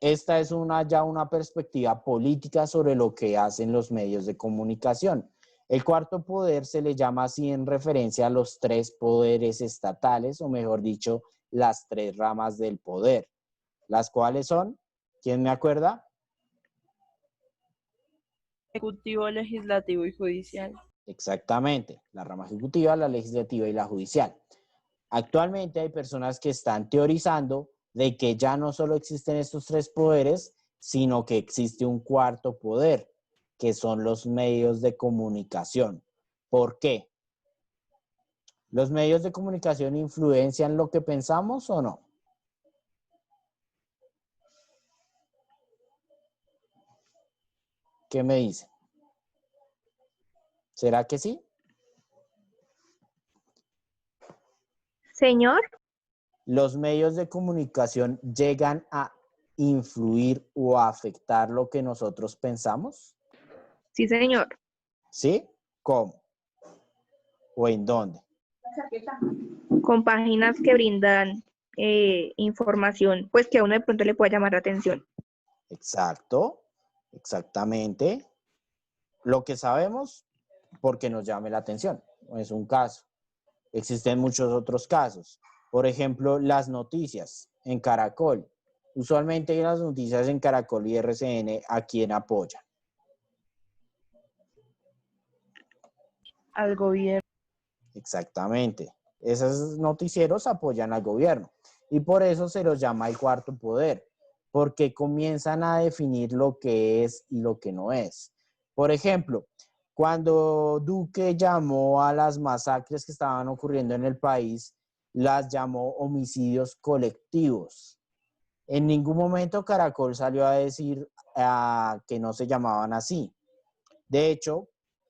Esta es ya una perspectiva política sobre lo que hacen los medios de comunicación. El cuarto poder se le llama así en referencia a los tres poderes estatales, o mejor dicho, las tres ramas del poder. ¿Las cuales son? ¿Quién me acuerda? Ejecutivo, legislativo y judicial. Exactamente, la rama ejecutiva, la legislativa y la judicial. Actualmente hay personas que están teorizando de que ya no solo existen estos tres poderes, sino que existe un cuarto poder, que son los medios de comunicación. ¿Por qué? ¿Los medios de comunicación influencian lo que pensamos o no? ¿Qué me dicen? ¿Será que sí? Señor, ¿Los medios de comunicación llegan a influir o a afectar lo que nosotros pensamos? sí, señor. ¿Sí? ¿Cómo? ¿O en dónde? Con páginas que brindan información, pues que a uno de pronto le pueda llamar la atención. Exacto, exactamente. Lo que sabemos porque nos llame la atención. Es un caso. Existen muchos otros casos. Por ejemplo, las noticias en Caracol. Usualmente las noticias en Caracol y RCN, ¿a quién apoyan? Al gobierno. Exactamente. Esos noticieros apoyan al gobierno. Y por eso se los llama el cuarto poder, porque comienzan a definir lo que es y lo que no es. Por ejemplo, cuando Duque llamó a las masacres que estaban ocurriendo en el país, las llamó homicidios colectivos. En ningún momento Caracol salió a decir que no se llamaban así. De hecho,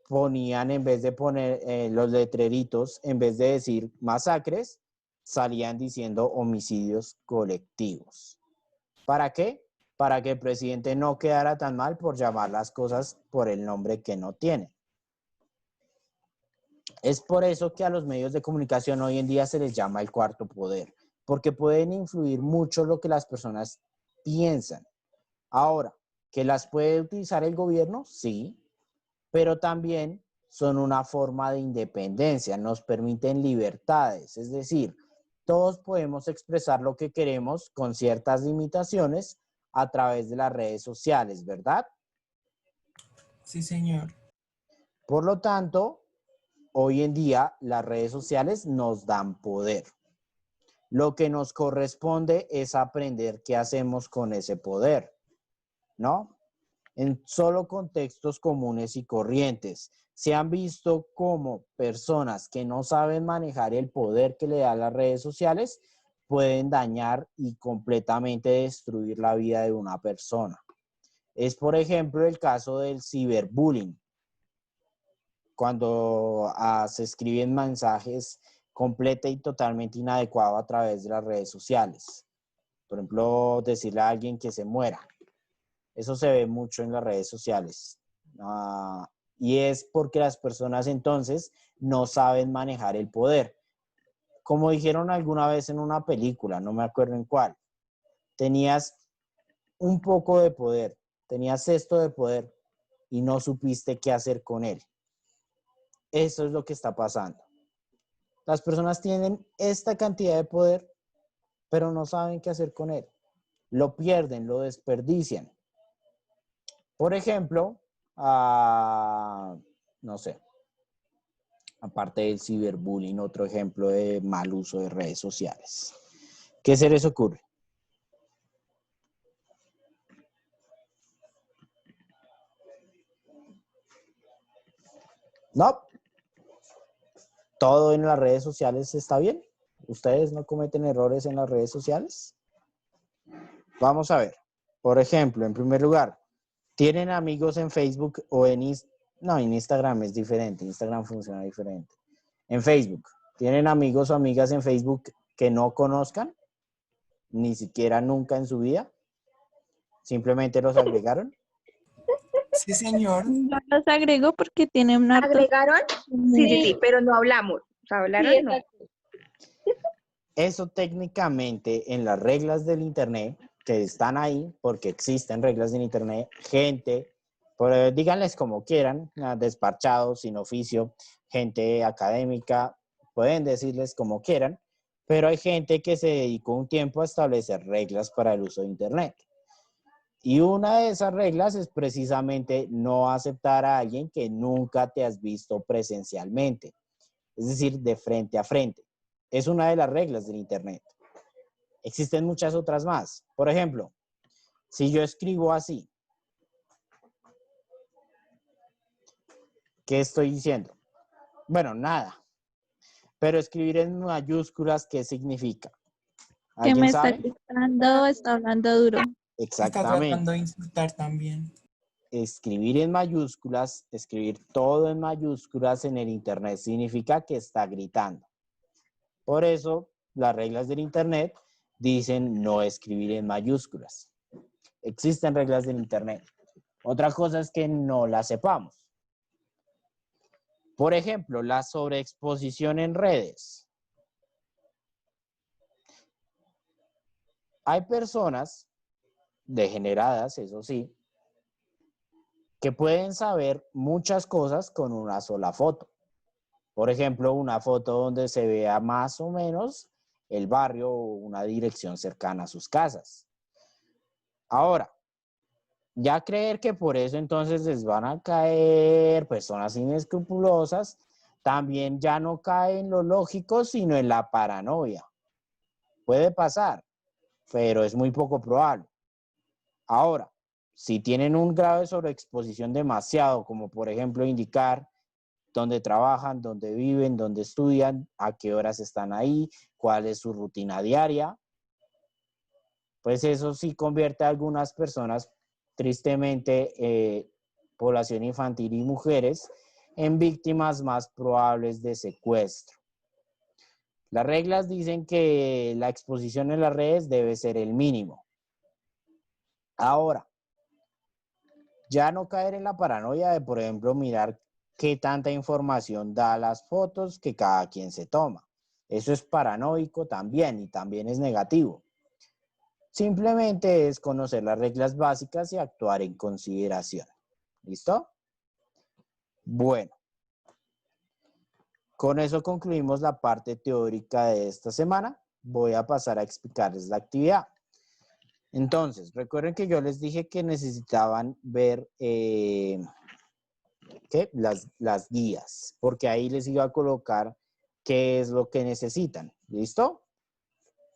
ponían, en vez de poner los letreritos, en vez de decir masacres, salían diciendo homicidios colectivos. ¿Para qué? Para que el presidente no quedara tan mal por llamar las cosas por el nombre que no tiene. Es por eso que a los medios de comunicación hoy en día se les llama el cuarto poder, porque pueden influir mucho lo que las personas piensan. Ahora, ¿que las puede utilizar el gobierno? Sí, pero también son una forma de independencia, nos permiten libertades, es decir, todos podemos expresar lo que queremos con ciertas limitaciones, a través de las redes sociales, ¿verdad? Sí, señor. Por lo tanto, hoy en día las redes sociales nos dan poder. Lo que nos corresponde es aprender qué hacemos con ese poder, ¿no? En solo contextos comunes y corrientes. Se han visto como personas que no saben manejar el poder que le dan las redes sociales pueden dañar y completamente destruir la vida de una persona. Es, por ejemplo, el caso del ciberbullying, cuando se escriben mensajes completa y totalmente inadecuados a través de las redes sociales. Por ejemplo, decirle a alguien que se muera. Eso se ve mucho en las redes sociales. Y es porque las personas entonces no saben manejar el poder. Como dijeron alguna vez en una película, no me acuerdo en cuál, tenías un poco de poder, tenías esto de poder y no supiste qué hacer con él. Eso es lo que está pasando. Las personas tienen esta cantidad de poder, pero no saben qué hacer con él. Lo pierden, lo desperdician. Por ejemplo, no sé, aparte del ciberbullying, otro ejemplo de mal uso de redes sociales. ¿Qué se les ocurre? No. ¿Todo en las redes sociales está bien? ¿Ustedes no cometen errores en las redes sociales? Vamos a ver. Por ejemplo, en primer lugar, ¿tienen amigos en Facebook o en Instagram? No, en Instagram es diferente. Instagram funciona diferente. En Facebook, ¿tienen amigos o amigas en Facebook que no conozcan? Ni siquiera nunca en su vida. ¿Simplemente los agregaron? Sí, señor. Yo los agrego porque tienen un harto. ¿Agregaron? Sí, pero no hablamos. O sea, hablaron, Sí, no. exacto. Eso técnicamente en las reglas del Internet, que están ahí, porque existen reglas del Internet, gente, díganles como quieran, despachados, sin oficio, gente académica, pueden decirles como quieran, pero hay gente que se dedicó un tiempo a establecer reglas para el uso de Internet. Y una de esas reglas es precisamente no aceptar a alguien que nunca te has visto presencialmente, es decir, de frente a frente. Es una de las reglas del Internet. Existen muchas otras más. Por ejemplo, si yo escribo así, ¿qué estoy diciendo? Bueno, nada. Pero escribir en mayúsculas, ¿qué significa? Que me ¿Alguien está sabe? gritando, está hablando duro. Está Exactamente. tratando de insultar también. Escribir en mayúsculas, escribir todo en mayúsculas en el Internet significa que está gritando. Por eso, las reglas del Internet dicen no escribir en mayúsculas. Existen reglas del Internet. Otra cosa es que no las sepamos. Por ejemplo, la sobreexposición en redes. Hay personas degeneradas, eso sí, que pueden saber muchas cosas con una sola foto. Por ejemplo, una foto donde se vea más o menos el barrio o una dirección cercana a sus casas. Ahora, ya creer que por eso entonces les van a caer personas inescrupulosas, también ya no cae en lo lógico, sino en la paranoia. Puede pasar, pero es muy poco probable. Ahora, si tienen un grado de sobreexposición demasiado, como por ejemplo indicar dónde trabajan, dónde viven, dónde estudian, a qué horas están ahí, cuál es su rutina diaria, pues eso sí convierte a algunas personas, tristemente, población infantil y mujeres, en víctimas más probables de secuestro. Las reglas dicen que la exposición en las redes debe ser el mínimo. Ahora, ya no caer en la paranoia de, por ejemplo, mirar qué tanta información da las fotos que cada quien se toma. Eso es paranoico también y también es negativo. Simplemente es conocer las reglas básicas y actuar en consideración. ¿Listo? Bueno, con eso concluimos la parte teórica de esta semana. Voy a pasar a explicarles la actividad. Entonces, recuerden que yo les dije que necesitaban ver las guías, porque ahí les iba a colocar qué es lo que necesitan. ¿Listo?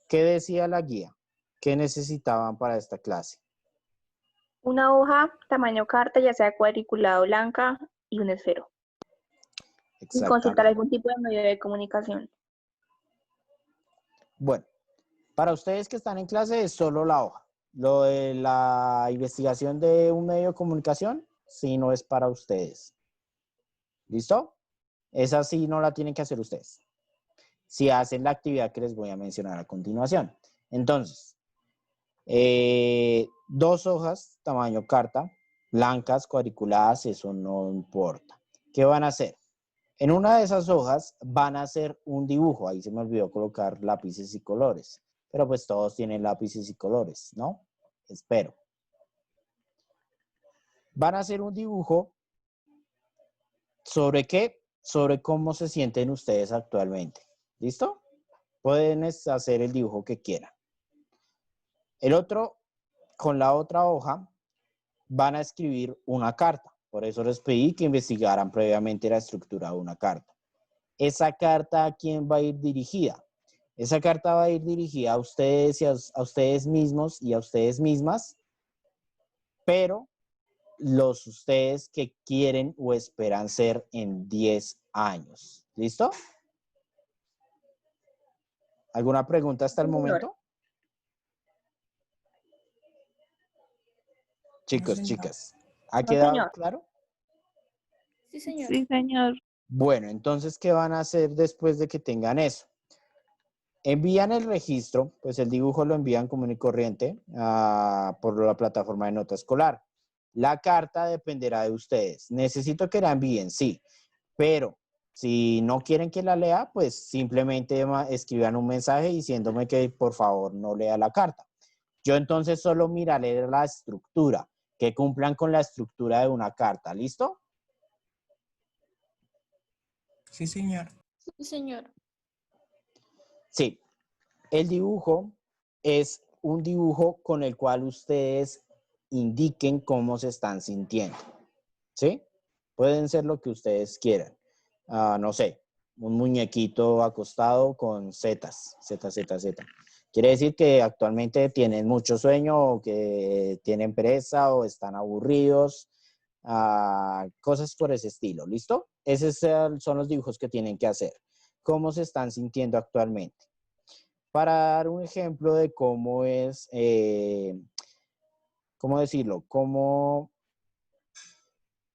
¿Qué decía la guía? ¿Qué necesitaban para esta clase? Una hoja, tamaño carta, ya sea cuadriculada o blanca, y un esfero. Y consultar Exactamente. algún tipo de medio de comunicación. Bueno, para ustedes que están en clase es solo la hoja. Lo de la investigación de un medio de comunicación, sí no es para ustedes. ¿Listo? Esa sí no la tienen que hacer ustedes. Si hacen la actividad que les voy a mencionar a continuación. Entonces, 2 hojas, tamaño carta, blancas, cuadriculadas, eso no importa. ¿Qué van a hacer? En una de esas hojas van a hacer un dibujo. Ahí se me olvidó colocar lápices y colores. Pero pues todos tienen lápices y colores, ¿no? Espero. Van a hacer un dibujo ¿sobre qué? Sobre cómo se sienten ustedes actualmente. ¿Listo? Pueden hacer el dibujo que quieran. El otro, con la otra hoja, van a escribir una carta. Por eso les pedí que investigaran previamente la estructura de una carta. ¿Esa carta a quién va a ir dirigida? Esa carta va a ir dirigida a ustedes y a ustedes mismos y a ustedes mismas, pero los ustedes que quieren o esperan ser en 10 años. ¿Listo? ¿Alguna pregunta hasta el momento? Chicos, señor. chicas, ¿ha No, quedado señor. claro? Sí, señor. Sí, señor. Bueno, entonces, ¿qué van a hacer después de que tengan eso? Envían el registro, pues el dibujo lo envían común y corriente por la plataforma de nota escolar. La carta dependerá de ustedes. Necesito que la envíen, sí, pero si no quieren que la lea, pues simplemente escriban un mensaje diciéndome que por favor no lea la carta. Yo entonces solo miraré la estructura, que cumplan con la estructura de una carta. ¿Listo? Sí, señor. Sí, señor. Sí. El dibujo es un dibujo con el cual ustedes indiquen cómo se están sintiendo. ¿Sí? Pueden ser lo que ustedes quieran. No sé, un muñequito acostado con zetas, Z, Z, Z. Quiere decir que actualmente tienen mucho sueño o que tienen pereza o están aburridos, cosas por ese estilo. ¿Listo? Esos son los dibujos que tienen que hacer. ¿Cómo se están sintiendo actualmente? Para dar un ejemplo de cómo es, ¿cómo decirlo? Cómo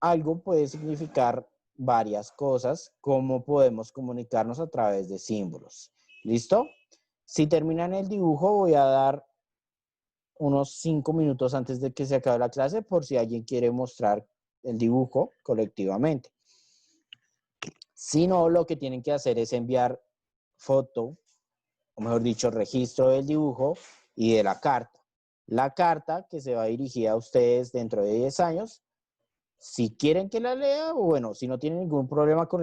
algo puede significar varias cosas, cómo podemos comunicarnos a través de símbolos. ¿Listo? Si terminan el dibujo, voy a dar unos 5 minutos antes de que se acabe la clase por si alguien quiere mostrar el dibujo colectivamente. Si no, lo que tienen que hacer es enviar foto, o mejor dicho, registro del dibujo y de la carta. La carta que se va dirigida a ustedes dentro de 10 años, si quieren que la lea, o bueno, si no tienen ningún problema con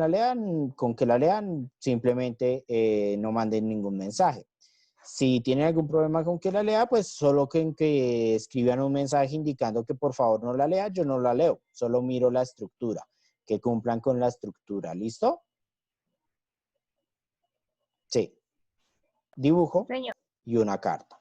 que la lean, simplemente no manden ningún mensaje. Si tienen algún problema con que la lea, pues solo que escriban un mensaje indicando que por favor no la lea, yo no la leo, solo miro la estructura, que cumplan con la estructura. ¿Listo? Sí. Dibujo Señor. y una carta.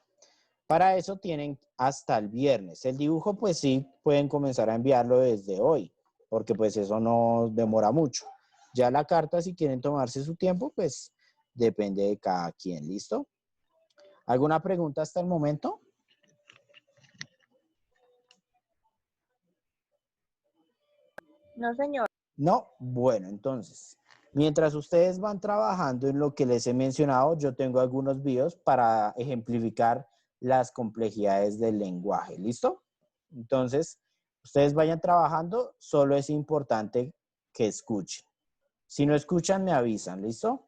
Para eso tienen hasta el viernes. El dibujo, pues sí, pueden comenzar a enviarlo desde hoy, porque pues eso no demora mucho. Ya la carta, si quieren tomarse su tiempo, pues depende de cada quien. ¿Listo? ¿Alguna pregunta hasta el momento? No, señor. No. Bueno, entonces, mientras ustedes van trabajando en lo que les he mencionado, yo tengo algunos videos para ejemplificar las complejidades del lenguaje. ¿Listo? Entonces, ustedes vayan trabajando, solo es importante que escuchen. Si no escuchan, me avisan. ¿Listo?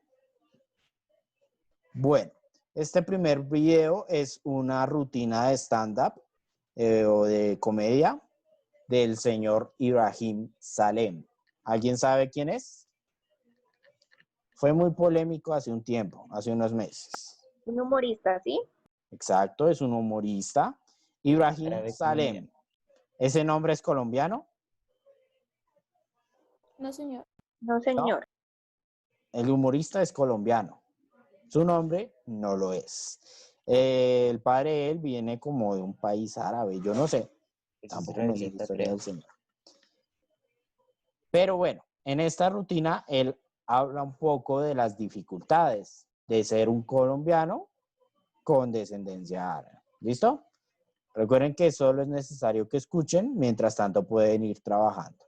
Bueno, este primer video es una rutina de stand-up o de comedia del señor Ibrahim Salem. ¿Alguien sabe quién es? Fue muy polémico hace un tiempo, hace unos meses. Un humorista, ¿sí? Exacto, es un humorista Ibrahim Árabe Salem. colombiano. ¿Ese nombre es colombiano? No, señor. No, señor. El humorista es colombiano. Su nombre no lo es. El padre de él viene como de un país árabe. Yo no sé. Es Tampoco me sé la israelita, historia creo. del señor. Pero bueno, en esta rutina él habla un poco de las dificultades de ser un colombiano con descendencia árabe. ¿Listo? Recuerden que solo es necesario que escuchen, mientras tanto pueden ir trabajando.